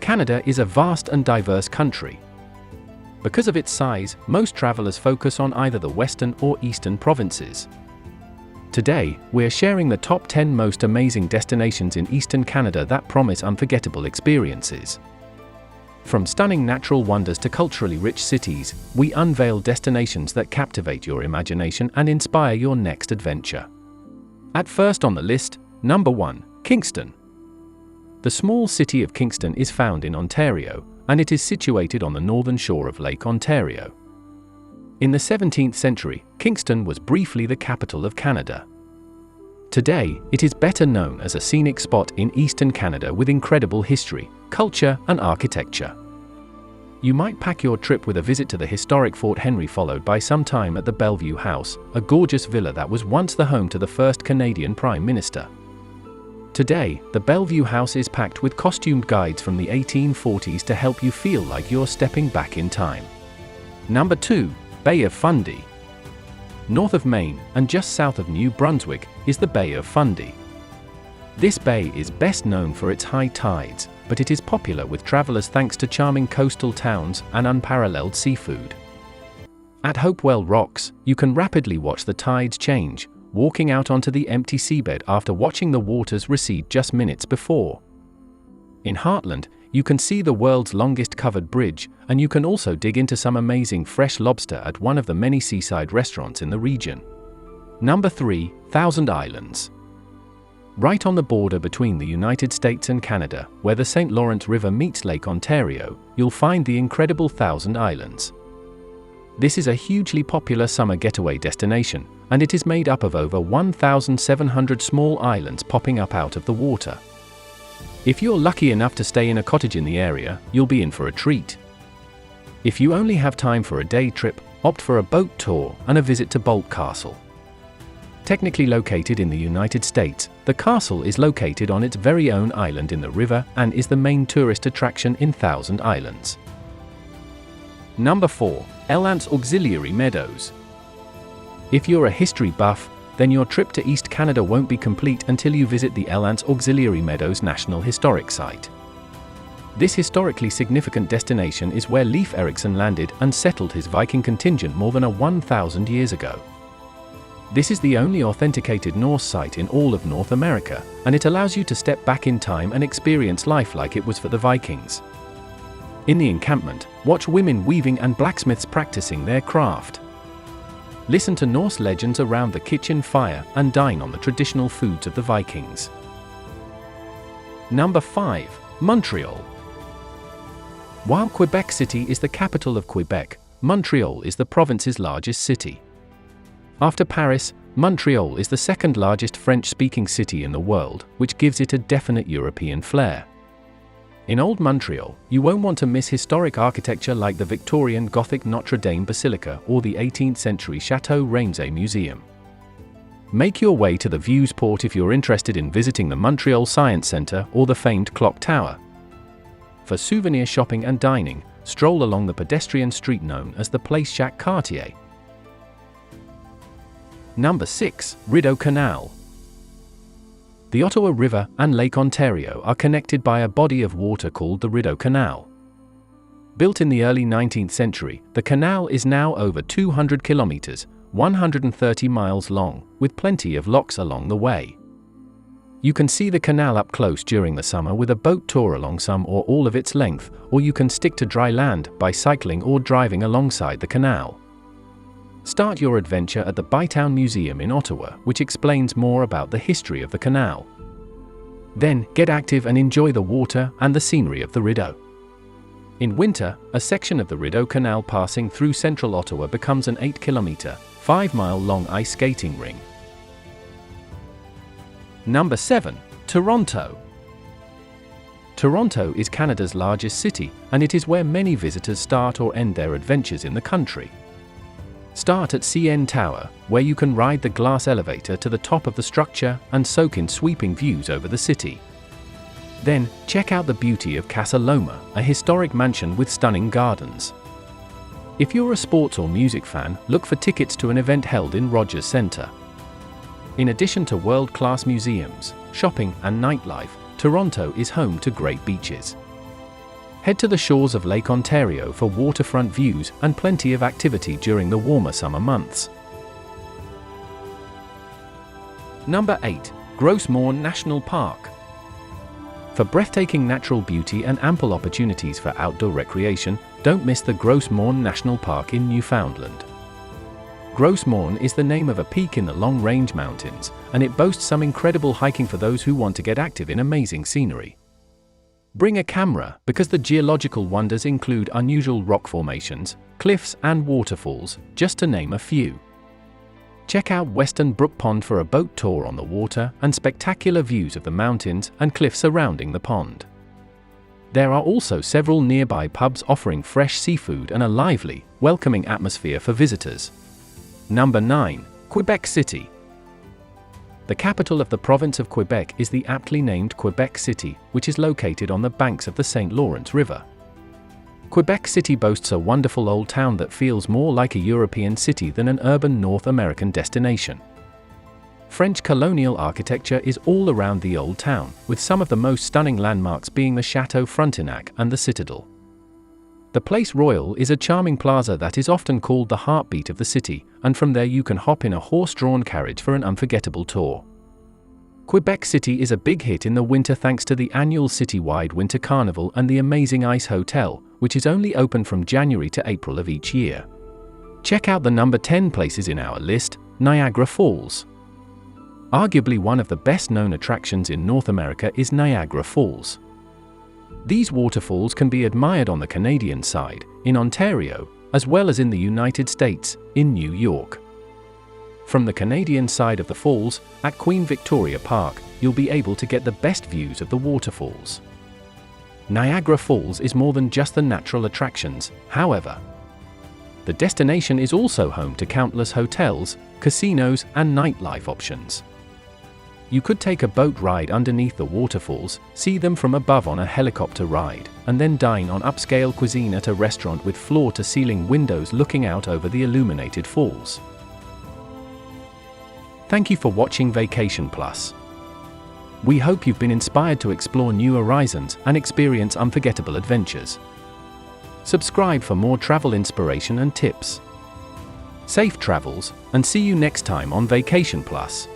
Canada is a vast and diverse country. Because of its size, most travelers focus on either the western or eastern provinces. Today, we're sharing the top 10 most amazing destinations in eastern Canada that promise unforgettable experiences. From stunning natural wonders to culturally rich cities, we unveil destinations that captivate your imagination and inspire your next adventure. At first on the list, number 1, Kingston. The small city of Kingston is found in Ontario, and it is situated on the northern shore of Lake Ontario. In the 17th century, Kingston was briefly the capital of Canada. Today, it is better known as a scenic spot in eastern Canada with incredible history, culture, and architecture. You might pack your trip with a visit to the historic Fort Henry, followed by some time at the Bellevue House, a gorgeous villa that was once the home to the first Canadian Prime Minister. Today, the Bellevue House is packed with costumed guides from the 1840s to help you feel like you're stepping back in time. Number 2, Bay of Fundy. North of Maine, and just south of New Brunswick, is the Bay of Fundy. This bay is best known for its high tides, but it is popular with travelers thanks to charming coastal towns and unparalleled seafood. At Hopewell Rocks, you can rapidly watch the tides change, walking out onto the empty seabed after watching the waters recede just minutes before. In Heartland, you can see the world's longest covered bridge, and you can also dig into some amazing fresh lobster at one of the many seaside restaurants in the region. Number 3, Thousand Islands. Right on the border between the United States and Canada, where the St. Lawrence River meets Lake Ontario, you'll find the incredible Thousand Islands. This is a hugely popular summer getaway destination, and it is made up of over 1,700 small islands popping up out of the water. If you're lucky enough to stay in a cottage in the area, you'll be in for a treat. If you only have time for a day trip, opt for a boat tour and a visit to Boldt Castle. Technically located in the United States, the castle is located on its very own island in the river and is the main tourist attraction in Thousand Islands. Number 4, L'Anse Auxiliary Meadows. If you're a history buff, then your trip to East Canada won't be complete until you visit the L'Anse Auxiliary Meadows National Historic Site. This historically significant destination is where Leif Erikson landed and settled his Viking contingent more than 1,000 years ago. This is the only authenticated Norse site in all of North America, and it allows you to step back in time and experience life like it was for the Vikings. In the encampment, watch women weaving and blacksmiths practicing their craft. Listen to Norse legends around the kitchen fire and dine on the traditional foods of the Vikings. Number 5, Montreal. While Quebec City is the capital of Quebec, Montreal is the province's largest city. After Paris, Montreal is the second largest French-speaking city in the world, which gives it a definite European flair. In Old Montreal, you won't want to miss historic architecture like the Victorian Gothic Notre Dame Basilica or the 18th century Chateau Ramsay Museum. Make your way to the Views Port if you're interested in visiting the Montreal Science Centre or the famed Clock Tower. For souvenir shopping and dining, stroll along the pedestrian street known as the Place Jacques Cartier. Number 6, Rideau Canal. The Ottawa River and Lake Ontario are connected by a body of water called the Rideau Canal. Built in the early 19th century, the canal is now over 200 kilometers, 130 miles long, with plenty of locks along the way. You can see the canal up close during the summer with a boat tour along some or all of its length, or you can stick to dry land by cycling or driving alongside the canal. Start your adventure at the Bytown Museum in Ottawa, which explains more about the history of the canal. Then, get active and enjoy the water and the scenery of the Rideau. In winter, a section of the Rideau Canal passing through central Ottawa becomes an 8-kilometer, 5-mile-long ice skating ring. Number 7, Toronto. Toronto is Canada's largest city, and it is where many visitors start or end their adventures in the country. Start at CN Tower, where you can ride the glass elevator to the top of the structure and soak in sweeping views over the city. Then, check out the beauty of Casa Loma, a historic mansion with stunning gardens. If you're a sports or music fan, look for tickets to an event held in Rogers Centre. In addition to world-class museums, shopping, and nightlife, Toronto is home to great beaches. Head to the shores of Lake Ontario for waterfront views and plenty of activity during the warmer summer months. Number 8. Gros Morne National Park. For breathtaking natural beauty and ample opportunities for outdoor recreation, don't miss the Gros Morne National Park in Newfoundland. Gros Morne is the name of a peak in the Long Range Mountains, and it boasts some incredible hiking for those who want to get active in amazing scenery. Bring a camera, because the geological wonders include unusual rock formations, cliffs, and waterfalls, just to name a few. Check out Western Brook Pond for a boat tour on the water and spectacular views of the mountains and cliffs surrounding the pond. There are also several nearby pubs offering fresh seafood and a lively, welcoming atmosphere for visitors. Number 9. Quebec City. The capital of the province of Quebec is the aptly named Quebec City, which is located on the banks of the St. Lawrence River. Quebec City boasts a wonderful old town that feels more like a European city than an urban North American destination. French colonial architecture is all around the old town, with some of the most stunning landmarks being the Chateau Frontenac and the Citadel. The Place Royal is a charming plaza that is often called the heartbeat of the city, and from there you can hop in a horse-drawn carriage for an unforgettable tour. Quebec City is a big hit in the winter thanks to the annual citywide Winter Carnival and the Amazing Ice Hotel, which is only open from January to April of each year. Check out the number 10 places in our list, Niagara Falls. Arguably one of the best-known attractions in North America is Niagara Falls. These waterfalls can be admired on the Canadian side, in Ontario, as well as in the United States, in New York. From the Canadian side of the falls, at Queen Victoria Park, you'll be able to get the best views of the waterfalls. Niagara Falls is more than just the natural attractions, however. The destination is also home to countless hotels, casinos, and nightlife options. You could take a boat ride underneath the waterfalls, see them from above on a helicopter ride, and then dine on upscale cuisine at a restaurant with floor-to-ceiling windows looking out over the illuminated falls. Thank you for watching Vacation Plus. We hope you've been inspired to explore new horizons and experience unforgettable adventures. Subscribe for more travel inspiration and tips. Safe travels, and see you next time on Vacation Plus.